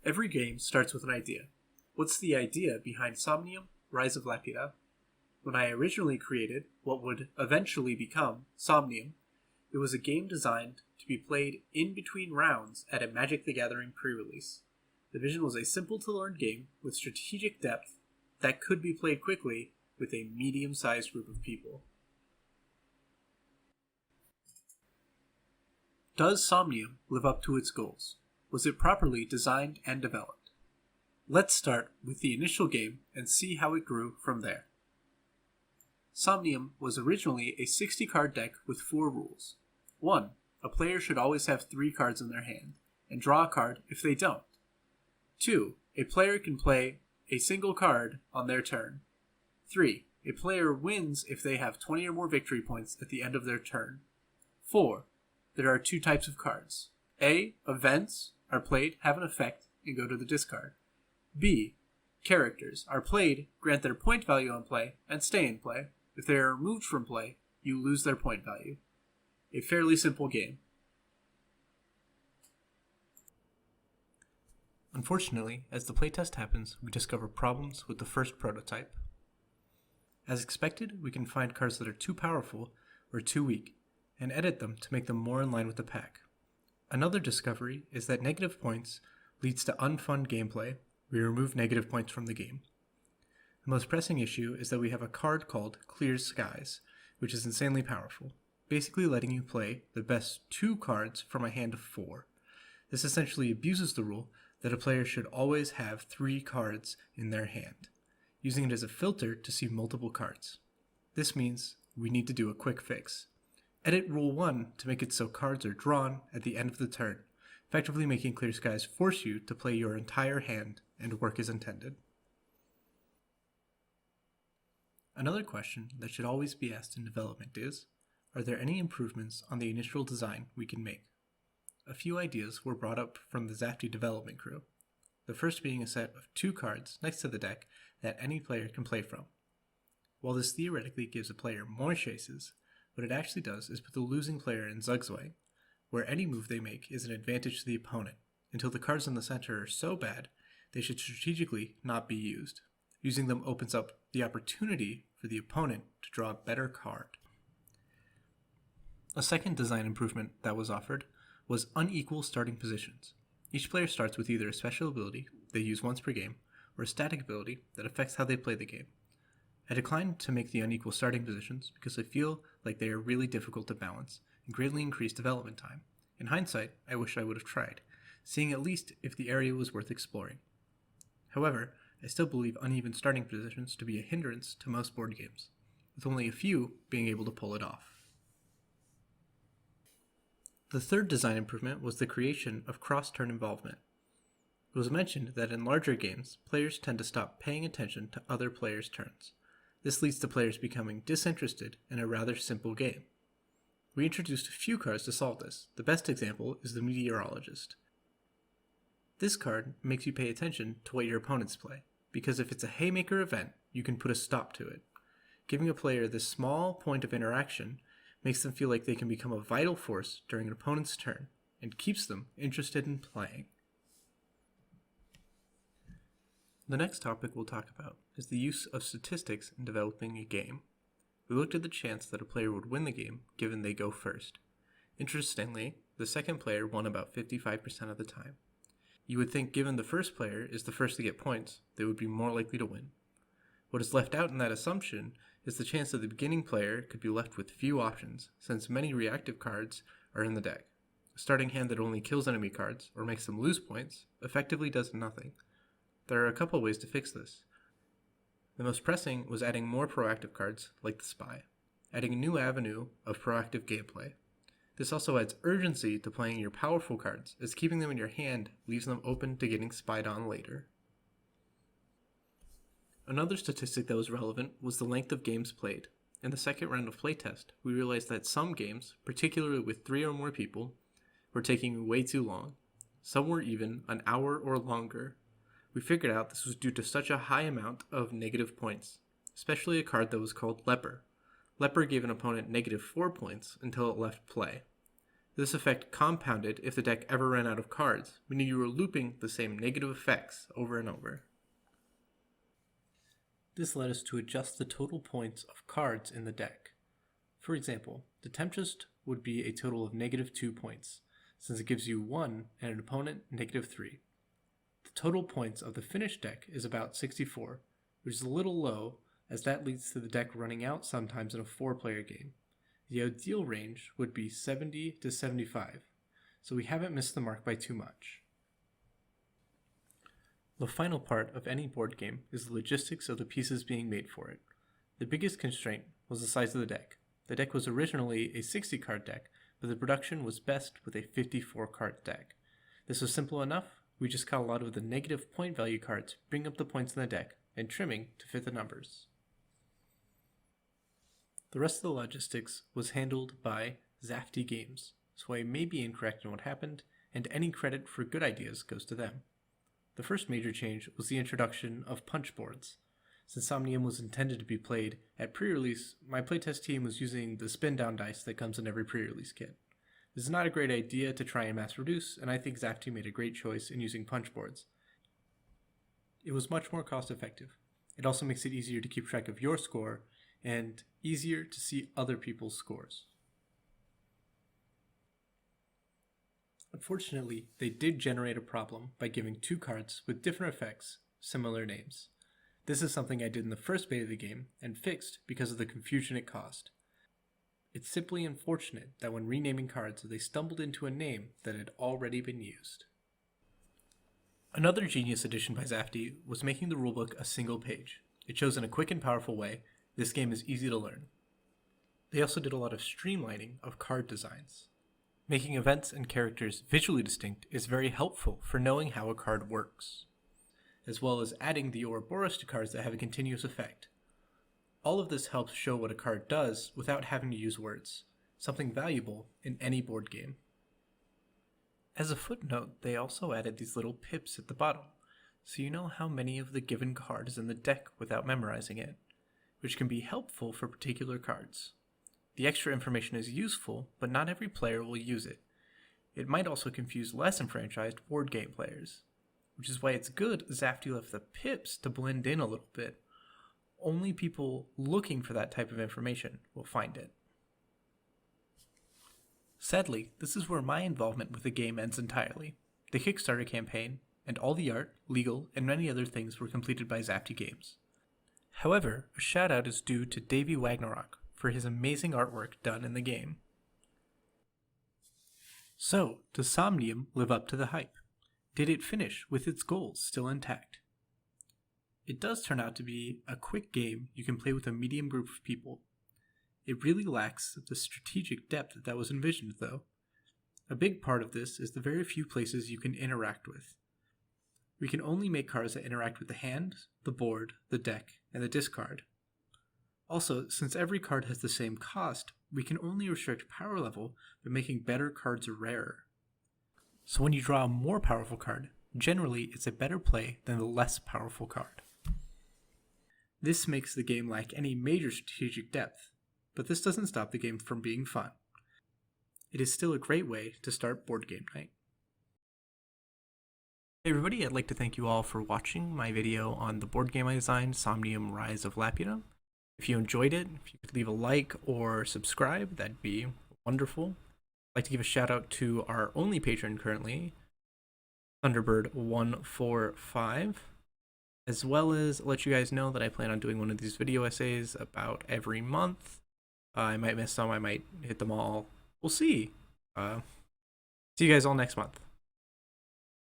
Every game starts with an idea. What's the idea behind Somnium, Rise of Laputa? When I originally created what would eventually become Somnium, it was a game designed to be played in between rounds at a Magic the Gathering pre-release. The vision was a simple-to-learn game with strategic depth that could be played quickly with a medium-sized group of people. Does Somnium live up to its goals? Was it properly designed and developed? Let's start with the initial game and see how it grew from there. Somnium was originally a 60-card deck with 4 rules. 1. A player should always have 3 cards in their hand, and draw a card if they don't. 2. A player can play a single card on their turn. 3. A player wins if they have 20 or more victory points at the end of their turn. 4. There are 2 types of cards. A. Events are played, have an effect, and go to the discard. B. Characters are played, grant their point value on play, and stay in play. If they are removed from play, you lose their point value. A fairly simple game. Unfortunately, as the playtest happens, we discover problems with the first prototype. As expected, we can find cards that are too powerful or too weak, and edit them to make them more in line with the pack. Another discovery is that negative points leads to unfun gameplay. We remove negative points from the game. The most pressing issue is that we have a card called Clear Skies, which is insanely powerful, basically letting you play the best 2 cards from a hand of 4. This essentially abuses the rule that a player should always have 3 cards in their hand, using it as a filter to see multiple cards. This means we need to do a quick fix. Edit Rule 1 to make it so cards are drawn at the end of the turn, effectively making Clear Skies force you to play your entire hand and work as intended. Another question that should always be asked in development is, are there any improvements on the initial design we can make? A few ideas were brought up from the Zafty development crew, the first being a set of 2 cards next to the deck that any player can play from. While this theoretically gives a player more chases, what it actually does is put the losing player in Zugzwang, where any move they make is an advantage to the opponent, until the cards in the center are so bad they should strategically not be used. Using them opens up the opportunity for the opponent to draw a better card. A second design improvement that was offered was unequal starting positions. Each player starts with either a special ability they use once per game, or a static ability that affects how they play the game. I declined to make the unequal starting positions because I feel like they are really difficult to balance and greatly increase development time. In hindsight, I wish I would have tried, seeing at least if the area was worth exploring. However, I still believe uneven starting positions to be a hindrance to most board games, with only a few being able to pull it off. The third design improvement was the creation of cross-turn involvement. It was mentioned that in larger games, players tend to stop paying attention to other players' turns. This leads to players becoming disinterested in a rather simple game. We introduced a few cards to solve this. The best example is the Meteorologist. This card makes you pay attention to what your opponents play, because if it's a haymaker event, you can put a stop to it. Giving a player this small point of interaction makes them feel like they can become a vital force during an opponent's turn, and keeps them interested in playing. The next topic we'll talk about is the use of statistics in developing a game. We looked at the chance that a player would win the game given they go first. Interestingly, the second player won about 55% of the time. You would think given the first player is the first to get points, they would be more likely to win. What is left out in that assumption is the chance that the beginning player could be left with few options, since many reactive cards are in the deck. A starting hand that only kills enemy cards, or makes them lose points, effectively does nothing. There are a couple ways to fix this. The most pressing was adding more proactive cards, like the Spy, adding a new avenue of proactive gameplay. This also adds urgency to playing your powerful cards, as keeping them in your hand leaves them open to getting spied on later. Another statistic that was relevant was the length of games played. In the second round of playtest, we realized that some games, particularly with 3 or more people, were taking way too long. Some were even an hour or longer. We figured out this was due to such a high amount of negative points, especially a card that was called Leper. Leper gave an opponent -4 points until it left play. This effect compounded if the deck ever ran out of cards, meaning you were looping the same negative effects over and over. This led us to adjust the total points of cards in the deck. For example, the Temptress would be a total of -2 points, since it gives you 1 and an opponent -3. The total points of the finished deck is about 64, which is a little low, as that leads to the deck running out sometimes in a 4-player game. The ideal range would be 70 to 75, so we haven't missed the mark by too much. The final part of any board game is the logistics of the pieces being made for it. The biggest constraint was the size of the deck. The deck was originally a 60-card deck, but the production was best with a 54-card deck. This was simple enough, we just cut a lot of the negative point value cards, bring up the points in the deck, and trimming to fit the numbers. The rest of the logistics was handled by Zafty Games, so I may be incorrect in what happened, and any credit for good ideas goes to them. The first major change was the introduction of punch boards. Since Somnium was intended to be played at pre-release, my playtest team was using the spin-down dice that comes in every pre-release kit. This is not a great idea to try and mass-produce, and I think Zafty made a great choice in using punch boards. It was much more cost-effective. It also makes it easier to keep track of your score, and easier to see other people's scores. Unfortunately, they did generate a problem by giving 2 cards with different effects, similar names. This is something I did in the first beta of the game, and fixed because of the confusion it caused. It's simply unfortunate that when renaming cards, they stumbled into a name that had already been used. Another genius addition by Zafty was making the rulebook a single page. It shows in a quick and powerful way. This game is easy to learn. They also did a lot of streamlining of card designs. Making events and characters visually distinct is very helpful for knowing how a card works, as well as adding the Ouroboros to cards that have a continuous effect. All of this helps show what a card does without having to use words, something valuable in any board game. As a footnote, they also added these little pips at the bottom, so you know how many of the given card is in the deck without memorizing it, which can be helpful for particular cards. The extra information is useful, but not every player will use it. It might also confuse less enfranchised board game players, which is why it's good Zafty left the pips to blend in a little bit. Only people looking for that type of information will find it. Sadly, this is where my involvement with the game ends entirely. The Kickstarter campaign, and all the art, legal, and many other things were completed by Zafty Games. However, a shout out is due to Davey Wagnerok for his amazing artwork done in the game. So, does Somnium live up to the hype? Did it finish with its goals still intact? It does turn out to be a quick game you can play with a medium group of people. It really lacks the strategic depth that was envisioned, though. A big part of this is the very few places you can interact with. We can only make cards that interact with the hand, the board, the deck, and the discard. Also, since every card has the same cost, we can only restrict power level by making better cards rarer. So when you draw a more powerful card, generally it's a better play than the less powerful card. This makes the game lack any major strategic depth, but this doesn't stop the game from being fun. It is still a great way to start board game night. Hey everybody, I'd like to thank you all for watching my video on the board game I designed, Somnium Rise of Laputa. If you enjoyed it, if you could leave a like or subscribe, that'd be wonderful. I'd like to give a shout out to our only patron currently, Thunderbird145, as well as let you guys know that I plan on doing one of these video essays about every month. I might miss some, I might hit them all. We'll see. See you guys all next month.